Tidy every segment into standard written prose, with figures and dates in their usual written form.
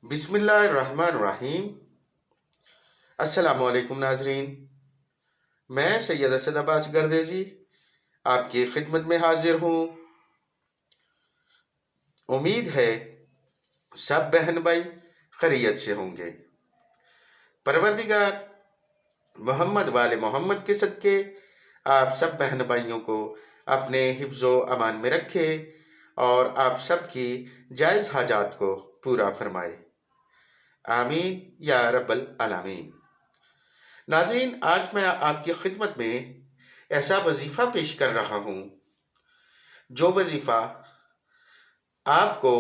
بسم اللہ الرحمن الرحیم۔ السلام علیکم ناظرین، میں سید اسد عباس گردیزی آپ کی خدمت میں حاضر ہوں۔ امید ہے سب بہن بھائی خیریت سے ہوں گے۔ پروردگار محمد والے محمد کے صدقے آپ سب بہن بھائیوں کو اپنے حفظ و امان میں رکھے اور آپ سب کی جائز حاجات کو پورا فرمائے، آمین یا رب العالمین۔ ناظرین، آج میں آپ کی خدمت میں ایسا وظیفہ پیش کر رہا ہوں جو وظیفہ آپ کو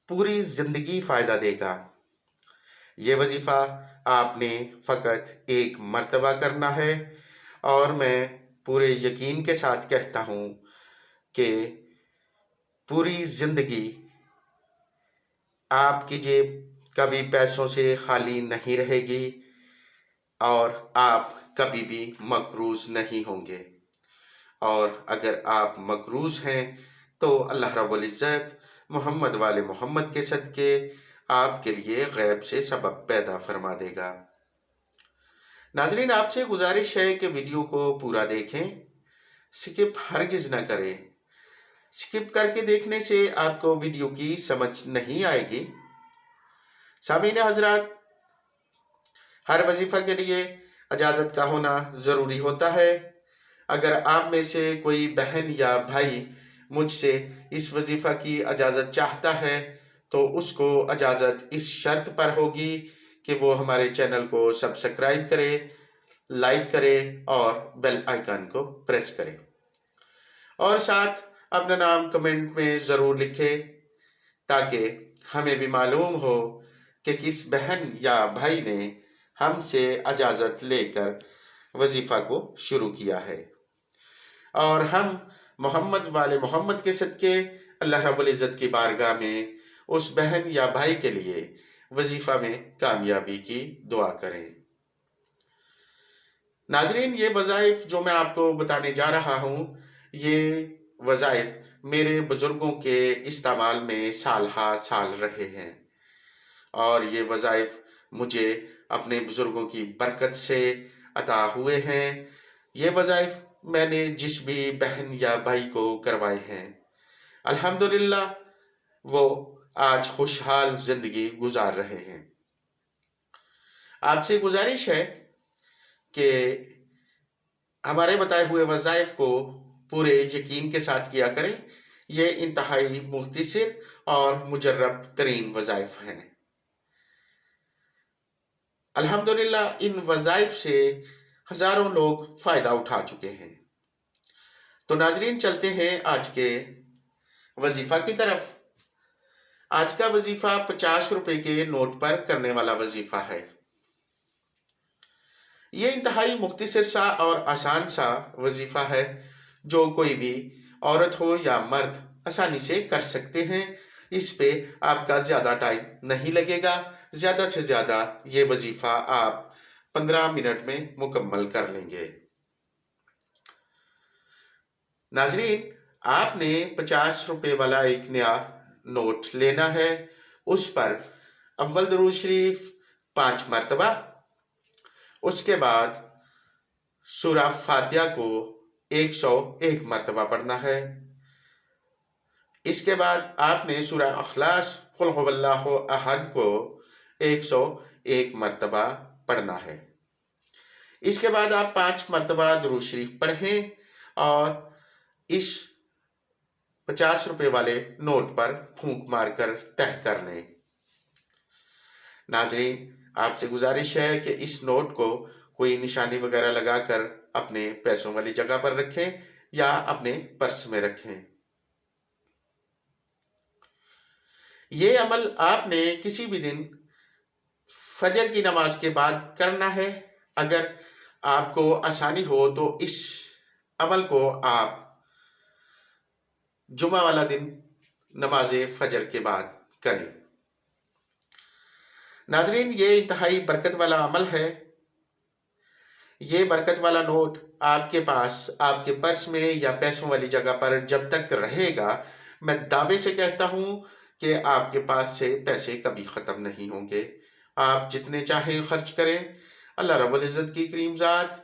پوری زندگی فائدہ دے گا۔ یہ وظیفہ آپ نے فقط ایک مرتبہ کرنا ہے، اور میں پورے یقین کے ساتھ کہتا ہوں کہ پوری زندگی آپ کی جیب کبھی پیسوں سے خالی نہیں رہے گی اور آپ کبھی بھی مقروض نہیں ہوں گے۔ اور اگر آپ مقروض ہیں تو اللہ رب العزت محمد والے محمد کے صدقے آپ کے لیے غیب سے سبب پیدا فرما دے گا۔ ناظرین، آپ سے گزارش ہے کہ ویڈیو کو پورا دیکھیں، سکپ ہرگز نہ کریں۔ سکپ کر کے دیکھنے سے آپ کو ویڈیو کی سمجھ نہیں آئے گی۔ سامعین حضرات، ہر وظیفہ کے لیے اجازت کا ہونا ضروری ہوتا ہے۔ اگر آپ میں سے کوئی بہن یا بھائی مجھ سے اس وظیفہ کی اجازت چاہتا ہے تو اس کو اجازت اس شرط پر ہوگی کہ وہ ہمارے چینل کو سبسکرائب کرے، لائک کرے اور بیل آئیکن کو پریس کرے، اور ساتھ اپنا نام کمنٹ میں ضرور لکھے تاکہ ہمیں بھی معلوم ہو کہ کس بہن یا بھائی نے ہم سے اجازت لے کر وظیفہ کو شروع کیا ہے، اور ہم محمد والے محمد کے صدقے اللہ رب العزت کی بارگاہ میں اس بہن یا بھائی کے لیے وظیفہ میں کامیابی کی دعا کریں۔ ناظرین، یہ وظائف جو میں آپ کو بتانے جا رہا ہوں، یہ وظائف میرے بزرگوں کے استعمال میں سال ہا سال رہے ہیں، اور یہ وظائف مجھے اپنے بزرگوں کی برکت سے عطا ہوئے ہیں۔ یہ وظائف میں نے جس بھی بہن یا بھائی کو کروائے ہیں، الحمدللہ وہ آج خوشحال زندگی گزار رہے ہیں۔ آپ سے گزارش ہے کہ ہمارے بتائے ہوئے وظائف کو پورے یقین کے ساتھ کیا کریں۔ یہ انتہائی مختصر اور مجرب ترین وظائف ہیں۔ الحمدللہ ان وظائف سے ہزاروں لوگ فائدہ اٹھا چکے ہیں۔ تو ناظرین، چلتے ہیں آج کے وظیفہ کی طرف۔ آج کا وظیفہ 50 روپے کے نوٹ پر کرنے والا وظیفہ ہے۔ یہ انتہائی مختصر سا اور آسان سا وظیفہ ہے جو کوئی بھی عورت ہو یا مرد آسانی سے کر سکتے ہیں۔ اس پہ آپ کا زیادہ ٹائم نہیں لگے گا۔ زیادہ سے زیادہ یہ وظیفہ آپ 15 منٹ میں مکمل کر لیں گے۔ ناظرین، آپ نے 50 روپے والا ایک نیا نوٹ لینا ہے۔ اس پر اول درود شریف 5 مرتبہ، اس کے بعد سورہ فاتحہ کو 101 مرتبہ پڑھنا ہے۔ اس کے بعد آپ نے سورہ اخلاص قل هو اللہ احد کو 101 مرتبہ پڑھنا ہے۔ اس کے بعد آپ 5 مرتبہ درود شریف پڑھیں اور اس 50 روپے والے نوٹ پر پھونک مار کر ٹہ کر لیں۔ ناظرین، آپ سے گزارش ہے کہ اس نوٹ کو کوئی نشانی وغیرہ لگا کر اپنے پیسوں والی جگہ پر رکھیں یا اپنے پرس میں رکھیں۔ یہ عمل آپ نے کسی بھی دن فجر کی نماز کے بعد کرنا ہے۔ اگر آپ کو آسانی ہو تو اس عمل کو آپ جمعہ والا دن نماز فجر کے بعد کریں۔ ناظرین، یہ انتہائی برکت والا عمل ہے۔ یہ برکت والا نوٹ آپ کے پاس، آپ کے پرس میں یا پیسوں والی جگہ پر جب تک رہے گا، میں دعوے سے کہتا ہوں کہ آپ کے پاس سے پیسے کبھی ختم نہیں ہوں گے، آپ جتنے چاہیں خرچ کریں، اللہ رب العزت کی کریم ذات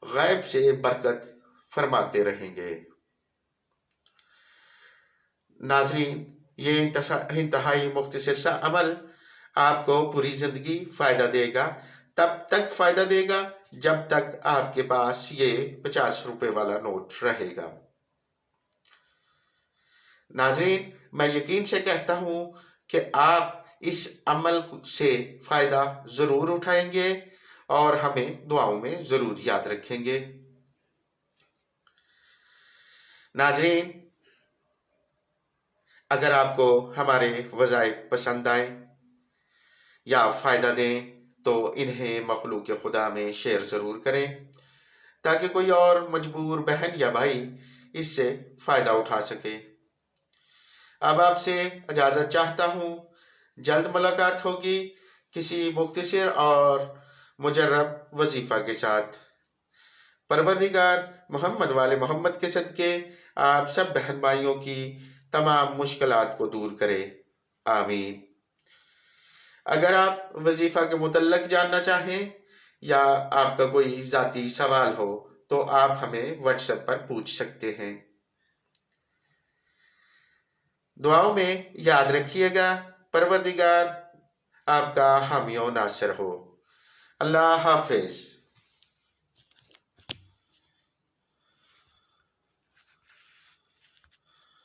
غیب سے برکت فرماتے رہیں گے۔ ناظرین، یہ انتہائی مختصر سا عمل آپ کو پوری زندگی فائدہ دے گا، تب تک فائدہ دے گا جب تک آپ کے پاس یہ 50 روپے والا نوٹ رہے گا۔ ناظرین، میں یقین سے کہتا ہوں کہ آپ اس عمل سے فائدہ ضرور اٹھائیں گے اور ہمیں دعاؤں میں ضرور یاد رکھیں گے۔ ناظرین، اگر آپ کو ہمارے وظائف پسند آئیں یا فائدہ دیں تو انہیں مخلوق خدا میں شیئر ضرور کریں تاکہ کوئی اور مجبور بہن یا بھائی اس سے فائدہ اٹھا سکے۔ اب آپ سے اجازت چاہتا ہوں، جلد ملاقات ہوگی کسی مختصر اور مجرب وظیفہ کے ساتھ۔ پروردگار محمد والے محمد کے صدقے آپ سب بہن بھائیوں کی تمام مشکلات کو دور کرے، آمین۔ اگر آپ وظیفہ کے متعلق جاننا چاہیں یا آپ کا کوئی ذاتی سوال ہو تو آپ ہمیں واٹس ایپ پر پوچھ سکتے ہیں۔ دعاؤں میں یاد رکھیے گا، پروردگار آپ کا حامی و ناصر ہو۔ اللہ حافظ۔